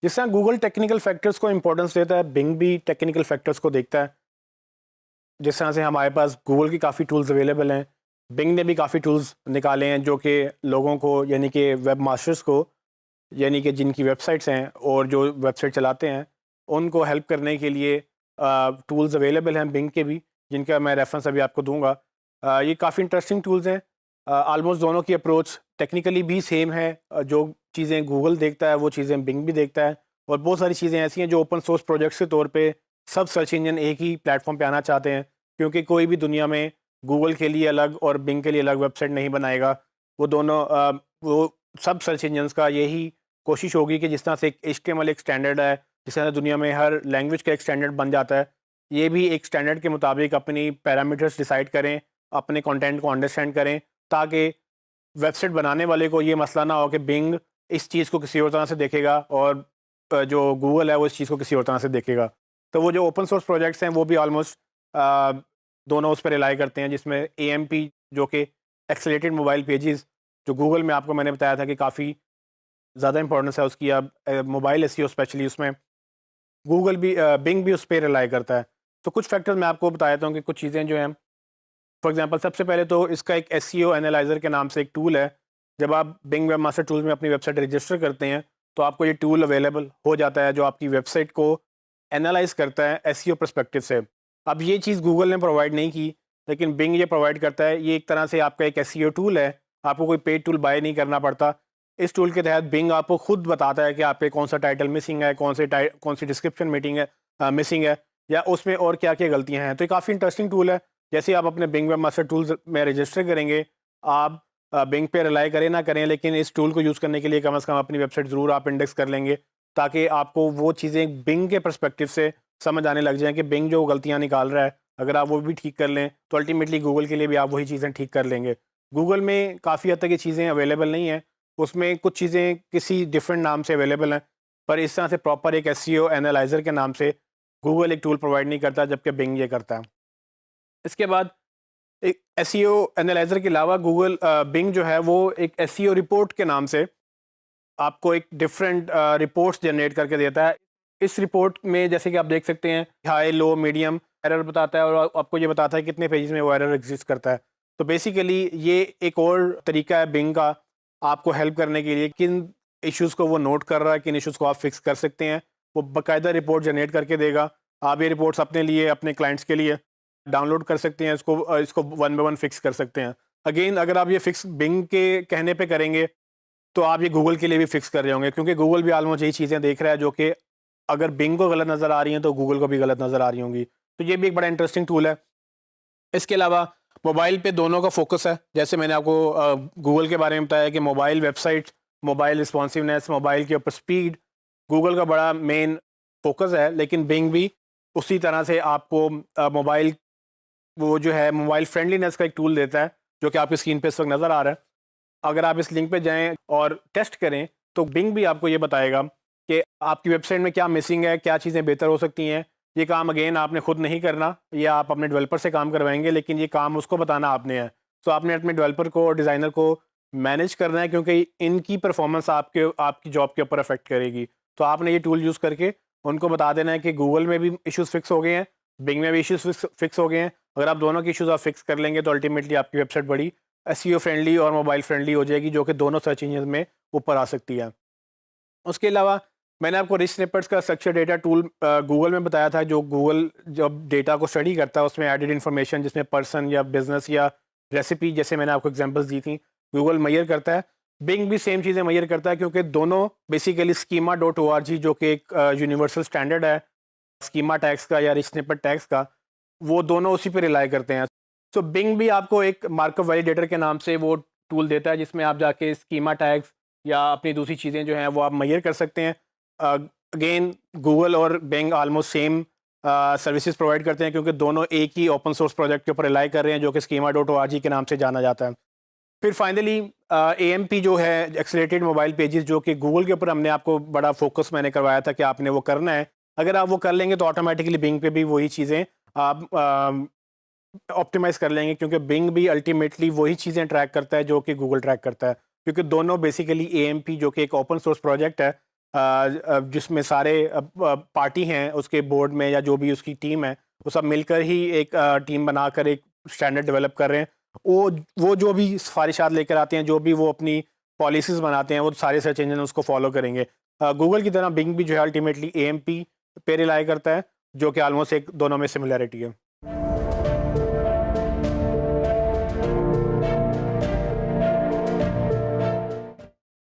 जिस तरह Google technical factors को इंपॉर्टेंस देता है, बिंग भी टेक्निकल फैक्टर्स को देखता है। जिस तरह से हमारे पास गूगल की काफ़ी टूल्स अवेलेबल हैं, बिंग ने भी काफ़ी टूल्स निकाले हैं जो कि लोगों को, यानी कि वेब मास्टर्स को, यानी कि जिनकी वेबसाइट्स हैं और जो वेबसाइट चलाते हैं, उनको हेल्प करने के लिए टूल्स अवेलेबल हैं बिंग के भी, जिनका मैं रेफरेंस अभी आपको दूंगा। ये काफ़ी इंटरेस्टिंग टूल्स हैं। आलमोस्ट दोनों की अप्रोच टेक्निकली भी सेम है। जो चीज़ें गूगल देखता है वो चीज़ें बिंग भी देखता है, और बहुत सारी चीज़ें ऐसी हैं जो ओपन सोर्स प्रोजेक्ट्स के तौर पे सब सर्च इंजन एक ही प्लेटफॉर्म पे आना चाहते हैं, क्योंकि कोई भी दुनिया में गूगल के लिए अलग और बिंग के लिए अलग वेबसाइट नहीं बनाएगा। वो दोनों वो सब सर्च इंजन्स का यही कोशिश होगी कि जिस तरह से एक HTML एक स्टैंडर्ड है, जिस तरह दुनिया में हर लैंग्वेज का एक स्टैंडर्ड बन जाता है, ये भी एक स्टैंडर्ड के मुताबिक अपनी पैरामीटर्स डिसाइड करें, अपने कंटेंट को अंडरस्टैंड करें, ताकि वेबसाइट बनाने वाले को ये मसला ना हो कि बिंग इस चीज़ को किसी और तरह से देखेगा और जो गूगल है वो इस चीज़ को किसी और तरह से देखेगा। तो वो जो ओपन सोर्स प्रोजेक्ट्स हैं वो भी ऑलमोस्ट दोनों उस पर रिलाई करते हैं, जिसमें AMP जो कि एक्सेलेरेटेड मोबाइल पेजेस, जो गूगल में आपको मैंने बताया था कि काफ़ी ज़्यादा इंपॉर्टेंस है उसकी, अब मोबाइल SEO स्पेशली उसमें गूगल भी बिंग भी उस पर रिलाई करता है। तो कुछ फैक्टर्स मैं आपको बता देता हूँ कि कुछ चीज़ें जो हैं, फॉर एग्जांपल सबसे पहले तो इसका एक SEO एनालाइज़र के नाम से एक टूल है। जब आप बिंग वेब मास्टर टूल्स में अपनी वेबसाइट रजिस्टर करते हैं तो आपको ये टूल अवेलेबल हो जाता है, जो आपकी वेबसाइट को एनालाइज करता है SEO पर्सपेक्टिव से। अब ये चीज़ गूगल ने प्रोवाइड नहीं की, लेकिन बिंग ये प्रोवाइड करता है। ये एक तरह से आपका एक SEO टूल है, आपको कोई पेड टूल बाय नहीं करना पड़ता। इस टूल के तहत बिंग आपको खुद बताता है कि आपके कौन सा टाइटल मिसिंग है, कौन सी डिस्क्रिप्शन मीटिंग है मिसिंग है, या उसमें और क्या क्या गलतियाँ हैं। तो ये काफ़ी इंटरेस्टिंग टूल है। जैसे आप अपने बिंग वेब मास्टर टूल्स में रजिस्टर करेंगे, आप बिंग पे रिलाई करें ना करें, लेकिन इस टूल को यूज़ करने के लिए कम से कम अपनी वेबसाइट ज़रूर आप इंडेक्स कर लेंगे, ताकि आपको वो चीज़ें बिंग के पर्सपेक्टिव से समझ आने लग जाएँ कि बिंग जो गलतियाँ निकाल रहा है, अगर आप वो भी ठीक कर लें तो अल्टीमेटली गूगल के लिए भी आप वही चीज़ें ठीक कर लेंगे। गूगल में काफ़ी हद तक ये चीज़ें अवेलेबल नहीं हैं, उसमें कुछ चीज़ें किसी डिफरेंट नाम से अवेलेबल हैं, पर इस तरह से प्रॉपर एक SEO एनालाइज़र के नाम से गूगल एक टूल प्रोवाइड नहीं करता, जबकि बिंग ये करता है। इसके बाद एक SEO एनालाइज़र के अलावा गूगल बिंग जो है वो एक SEO रिपोर्ट के नाम से आपको एक डिफरेंट रिपोर्ट्स जनरेट करके देता है। इस रिपोर्ट में जैसे कि आप देख सकते हैं, हाई, लो, मीडियम एरर बताता है, और आपको ये बताता है कितने पेजेस में वो एरर एग्जिस्ट करता है। तो बेसिकली ये एक और तरीका है बिंग का आपको हेल्प करने के लिए, किन इश्यूज़ को वो नोट कर रहा है, किन इश्यूज़ को आप फिक्स कर सकते हैं। वो बाकायदा रिपोर्ट जनरेट करके देगा। आप ये रिपोर्ट्स अपने लिए, अपने क्लाइंट्स के लिए डाउनलोड कर सकते हैं, इसको वन बाय वन फिक्स कर सकते हैं। अगेन अगर आप ये फिक्स बिंग के कहने पे करेंगे तो आप ये गूगल के लिए भी फिक्स कर रहे होंगे, क्योंकि गूगल भी ऑलमोस्ट यही चीज़ें देख रहा है, जो कि अगर बिंग को गलत नज़र आ रही हैं तो गूगल को भी गलत नज़र आ रही होंगी। तो ये भी एक बड़ा इंटरेस्टिंग टूल है। इसके अलावा मोबाइल पे दोनों का फोकस है। जैसे मैंने आपको गूगल के बारे में बताया कि mobile website, mobile responsiveness, mobile के ऊपर स्पीड गूगल का बड़ा मेन फोकस है, लेकिन बिंग भी उसी तरह से आपको मोबाइल, वो जो है मोबाइल फ्रेंडलीनेस का एक टूल देता है, जो कि आपकी स्क्रीन पे इस वक्त नज़र आ रहा है। अगर आप इस लिंक पे जाएं और टेस्ट करें तो बिंग भी आपको ये बताएगा कि आपकी वेबसाइट में क्या मिसिंग है, क्या चीज़ें बेहतर हो सकती हैं। ये काम अगेन आपने खुद नहीं करना, या आप अपने डेवलपर से काम करवाएंगे, लेकिन ये काम उसको बताना आपने है। तो आपने अपने डेवलपर को और डिज़ाइनर को मैनेज करना है, क्योंकि इनकी परफॉर्मेंस आपकी जॉब के ऊपर अफेक्ट करेगी। तो आपने ये टूल यूज़ करके उनको बता देना है कि गूगल में भी इश्यूज़ फिक्स हो गए हैं, बिंग में भी इश्यूज़ फिक्स हो गए हैं। अगर आप दोनों के इश्यूज़ आप फिक्स कर लेंगे तो अल्टीमेटली आपकी वेबसाइट बड़ी SEO फ्रेंडली और मोबाइल फ्रेंडली हो जाएगी, जो कि दोनों सर्च इंजन में ऊपर आ सकती है। उसके अलावा मैंने आपको रिच स्निपेट्स का स्ट्रक्चर डेटा टूल गूगल में बताया था, जो गूगल जब डेटा को स्टडी करता है उसमें एडेड इन्फॉर्मेशन, जिसमें पर्सन या बिजनेस या रेसिपी, जैसे मैंने आपको एग्जांपल्स दी थी, गूगल मैयर करता है। बिंग भी सेम चीज़ें मैयर करता है, क्योंकि दोनों बेसिकली schema.org, जो कि एक यूनिवर्सल स्टैंडर्ड है स्कीमा टैग्स का या रिच स्निपेट टैग्स का, वो दोनों उसी पे रिलाई करते हैं। तो बिंग भी आपको एक मार्कअप वैलिडेटर के नाम से वो टूल देता है, जिसमें आप जाके स्कीमा टैग्स या अपनी दूसरी चीज़ें जो हैं वो आप मैयर कर सकते हैं। अगेन गूगल और Bing almost same services provide करते हैं, क्योंकि दोनों एक ही ओपन सोर्स प्रोजेक्ट के ऊपर रिलाई कर रहे हैं, जो कि schema.org के नाम से जाना जाता है। फिर फाइनली AMP जो है, एक्सेलेरेटेड मोबाइल पेजेस, जो कि गूगल के ऊपर हमने आपको बड़ा फोकस मैंने करवाया था कि आपने वो करना है। अगर आप वो कर लेंगे तो ऑटोमेटिकली बिंग पे भी वही चीज़ें आप ऑप्टिमाइज़ कर लेंगे, क्योंकि बिंग भी अल्टीमेटली वही चीज़ें ट्रैक करता है जो कि गूगल ट्रैक करता है, क्योंकि दोनों बेसिकली AMP जो कि एक ओपन सोर्स प्रोजेक्ट है, जिसमें सारे पार्टी हैं उसके बोर्ड में या जो भी उसकी टीम है, वो सब मिलकर ही एक टीम बनाकर एक स्टैंडर्ड डेवलप कर रहे हैं। वो जो भी सिफारिशात लेकर आते हैं, जो भी वो अपनी पॉलिसीज़ बनाते हैं, वो सारे सर्च इंजन उसको फॉलो करेंगे। गूगल की तरह बिंग भी जो है अल्टीमेटली एएमपी पे रिलाय करता है, जो कि ऑलमोस्ट एक दोनों में सिमिलैरिटी है।